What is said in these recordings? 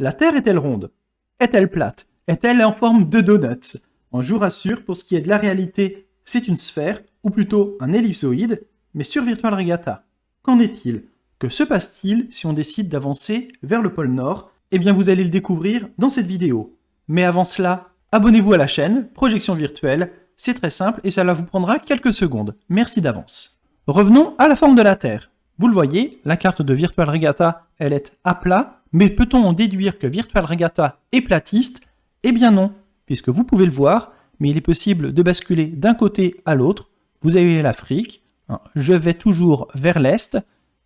La Terre est-elle ronde? Est-elle plate? Est-elle en forme de donut? Je vous rassure, pour ce qui est de la réalité, c'est une sphère, ou plutôt un ellipsoïde, mais sur Virtual Regatta. Qu'en est-il? Que se passe-t-il si on décide d'avancer vers le pôle Nord? Eh bien, vous allez le découvrir dans cette vidéo. Mais avant cela, abonnez-vous à la chaîne Projection Virtuelle, c'est très simple et cela vous prendra quelques secondes. Merci d'avance. Revenons à la forme de la Terre. Vous le voyez, la carte de Virtual Regatta, elle est à plat, mais peut-on en déduire que Virtual Regatta est platiste? Eh bien non, puisque vous pouvez le voir, mais il est possible de basculer d'un côté à l'autre. Vous avez l'Afrique, je vais toujours vers l'Est,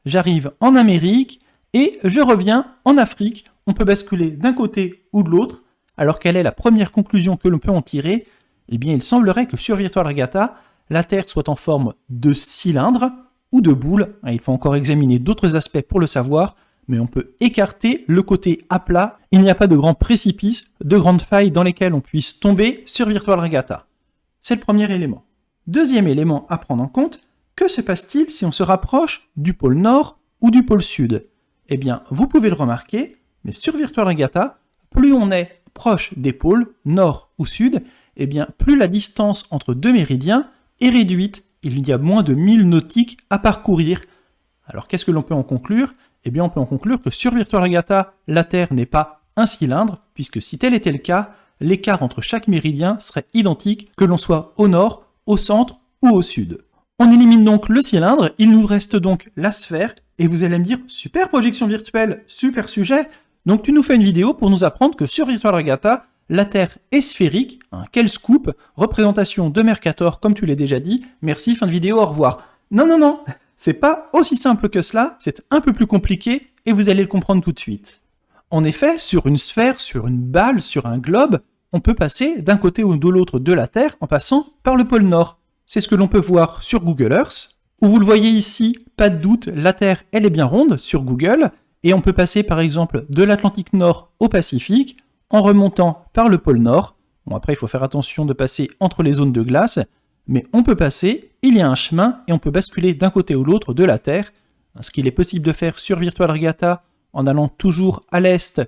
j'arrive en Amérique et je reviens en Afrique. On peut basculer d'un côté ou de l'autre. Alors quelle est la première conclusion que l'on peut en tirer? Eh bien il semblerait que sur Virtual Regatta, la Terre soit en forme de cylindre ou de boule. Il faut encore examiner d'autres aspects pour le savoir, mais on peut écarter le côté à plat. Il n'y a pas de grands précipices, de grandes failles dans lesquelles on puisse tomber sur Virtual Regatta. C'est le premier élément. Deuxième élément à prendre en compte, que se passe-t-il si on se rapproche du pôle Nord ou du pôle Sud? Eh bien, vous pouvez le remarquer, mais sur Virtual Regatta, plus on est proche des pôles, Nord ou Sud, eh bien, plus la distance entre deux méridiens est réduite. Il y a moins de 1000 nautiques à parcourir. Alors, qu'est-ce que l'on peut en conclure? Eh bien, on peut en conclure que sur Virtual Regatta, la Terre n'est pas un cylindre, puisque si tel était le cas, l'écart entre chaque méridien serait identique, que l'on soit au nord, au centre ou au sud. On élimine donc le cylindre, il nous reste donc la sphère, et vous allez me dire, super projection virtuelle, super sujet, donc tu nous fais une vidéo pour nous apprendre que sur Virtual Regatta, la Terre est sphérique, quel scoop, représentation de Mercator comme tu l'as déjà dit, merci, fin de vidéo, au revoir. Non, c'est pas aussi simple que cela, c'est un peu plus compliqué, et vous allez le comprendre tout de suite. En effet, sur une sphère, sur une balle, sur un globe, on peut passer d'un côté ou de l'autre de la Terre en passant par le pôle Nord. C'est ce que l'on peut voir sur Google Earth, où vous le voyez ici, pas de doute, la Terre, elle est bien ronde sur Google, et on peut passer par exemple de l'Atlantique Nord au Pacifique, en remontant par le pôle Nord. Bon, après, il faut faire attention de passer entre les zones de glace, mais on peut passer, il y a un chemin, et on peut basculer d'un côté ou l'autre de la Terre, ce qu'il est possible de faire sur Virtual Regatta en allant toujours à l'est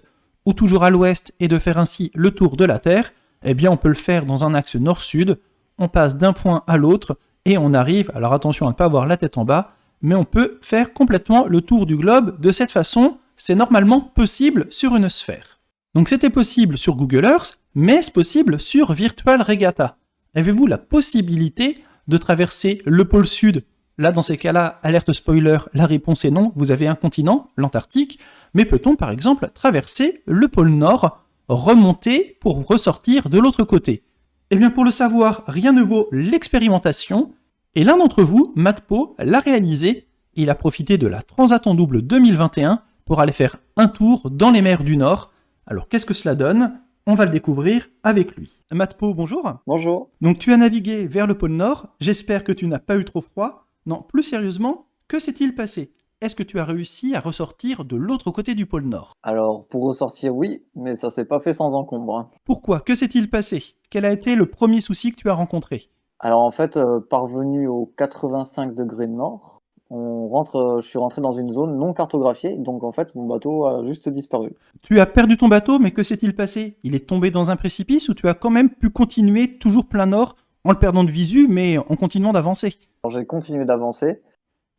ou toujours à l'ouest et de faire ainsi le tour de la Terre. Eh bien, on peut le faire dans un axe nord-sud, on passe d'un point à l'autre et on arrive, alors attention à ne pas avoir la tête en bas, mais on peut faire complètement le tour du globe de cette façon, c'est normalement possible sur une sphère. Donc c'était possible sur Google Earth, mais c'est possible sur Virtual Regatta. Avez-vous la possibilité de traverser le pôle sud? Là, dans ces cas-là, alerte spoiler, la réponse est non, vous avez un continent, l'Antarctique, mais peut-on par exemple traverser le pôle nord, remonter pour ressortir de l'autre côté? Eh bien pour le savoir, rien ne vaut l'expérimentation, et l'un d'entre vous, Matpo, l'a réalisé, il a profité de la Transat en double 2021 pour aller faire un tour dans les mers du Nord. Alors qu'est-ce que cela donne? On va le découvrir avec lui. Matpo, bonjour. Bonjour. Donc tu as navigué vers le pôle Nord, j'espère que tu n'as pas eu trop froid. Non, plus sérieusement, que s'est-il passé? Est-ce que tu as réussi à ressortir de l'autre côté du pôle Nord? Alors, pour ressortir, oui, mais ça s'est pas fait sans encombre. Pourquoi? Que s'est-il passé? Quel a été le premier souci que tu as rencontré? Alors en fait, parvenu au 85 degrés nord, je suis rentré dans une zone non cartographiée, donc en fait, mon bateau a juste disparu. Tu as perdu ton bateau, mais que s'est-il passé? Il est tombé dans un précipice ou tu as quand même pu continuer toujours plein nord en le perdant de visu, mais en continuant d'avancer? Alors j'ai continué d'avancer,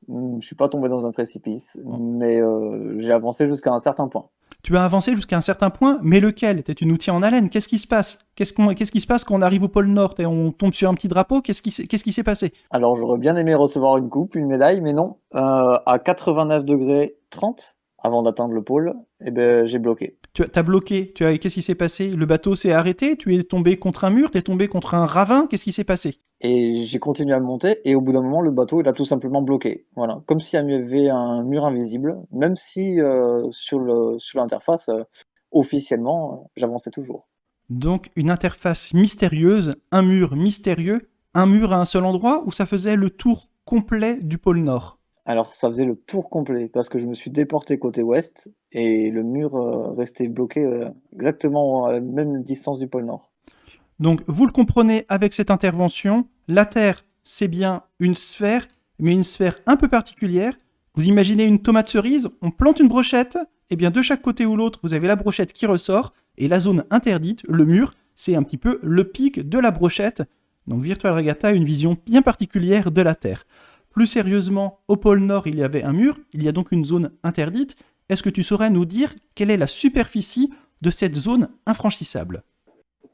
je suis pas tombé dans un précipice, mais j'ai avancé jusqu'à un certain point. Tu as avancé jusqu'à un certain point, mais lequel? Tu nous tiens en haleine, qu'est-ce qui se passe? Qu'est-ce qui se passe quand on arrive au pôle Nord et on tombe sur un petit drapeau? Qu'est-ce qui s'est passé? Alors j'aurais bien aimé recevoir une coupe, une médaille, mais non. À 89 degrés 30, avant d'atteindre le pôle, eh ben, j'ai bloqué. Tu as bloqué, qu'est-ce qui s'est passé? Le bateau s'est arrêté? Tu es tombé contre un mur? Tu es tombé contre un ravin? Qu'est-ce qui s'est passé? Et j'ai continué à monter, et au bout d'un moment, le bateau, il a tout simplement bloqué. Voilà, comme s'il y avait un mur invisible, même si sur l'interface, officiellement, j'avançais toujours. Donc une interface mystérieuse, un mur mystérieux, un mur à un seul endroit, ou ça faisait le tour complet du pôle Nord? Alors ça faisait le tour complet, parce que je me suis déporté côté ouest, et le mur restait bloqué exactement à la même distance du pôle Nord. Donc vous le comprenez avec cette intervention, la Terre c'est bien une sphère, mais une sphère un peu particulière. Vous imaginez une tomate cerise, on plante une brochette, eh bien de chaque côté ou l'autre, vous avez la brochette qui ressort, et la zone interdite, le mur, c'est un petit peu le pic de la brochette. Donc Virtual Regatta a une vision bien particulière de la Terre. Plus sérieusement, au pôle Nord, il y avait un mur, il y a donc une zone interdite. Est-ce que tu saurais nous dire quelle est la superficie de cette zone infranchissable?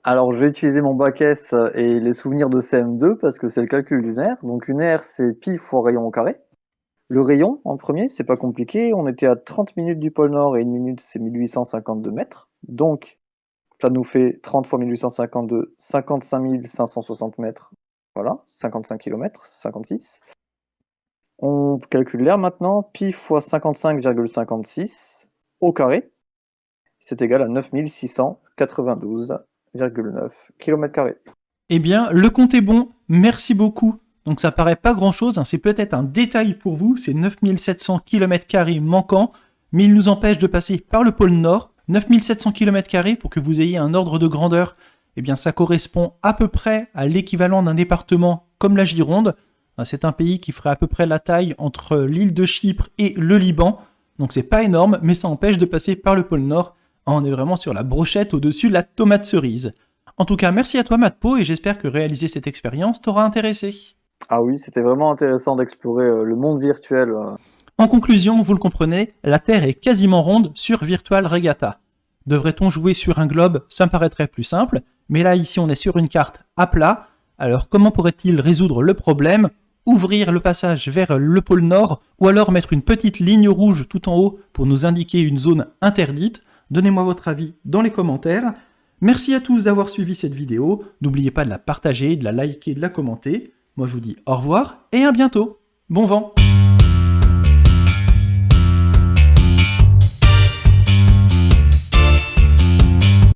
Alors, je vais utiliser mon bac S et les souvenirs de CM2 parce que c'est le calcul lunaire. Donc, une aire, c'est pi fois rayon au carré. Le rayon, en premier, c'est pas compliqué. On était à 30 minutes du pôle Nord et une minute, c'est 1852 mètres. Donc, ça nous fait 30 fois 1852, 55 560 mètres. Voilà, 55 km, 56. On calcule l'air maintenant. Pi fois 55,56 au carré. C'est égal à 9692,9 km². Eh bien, le compte est bon, merci beaucoup. Donc ça paraît pas grand-chose, hein, c'est peut-être un détail pour vous, c'est 9700 km² manquants, mais il nous empêche de passer par le pôle Nord. 9700 km² pour que vous ayez un ordre de grandeur, eh bien ça correspond à peu près à l'équivalent d'un département comme la Gironde. C'est un pays qui ferait à peu près la taille entre l'île de Chypre et le Liban, donc c'est pas énorme, mais ça empêche de passer par le pôle Nord. On est vraiment sur la brochette au-dessus de la tomate cerise. En tout cas, merci à toi Matpo et j'espère que réaliser cette expérience t'aura intéressé. Ah oui, c'était vraiment intéressant d'explorer le monde virtuel. En conclusion, vous le comprenez, la Terre est quasiment ronde sur Virtual Regatta. Devrait-on jouer sur un globe? Ça me paraîtrait plus simple, mais là ici on est sur une carte à plat, alors comment pourrait-il résoudre le problème? Ouvrir le passage vers le pôle Nord ou alors mettre une petite ligne rouge tout en haut pour nous indiquer une zone interdite? Donnez-moi votre avis dans les commentaires. Merci à tous d'avoir suivi cette vidéo. N'oubliez pas de la partager, de la liker, de la commenter. Moi je vous dis au revoir et à bientôt. Bon vent!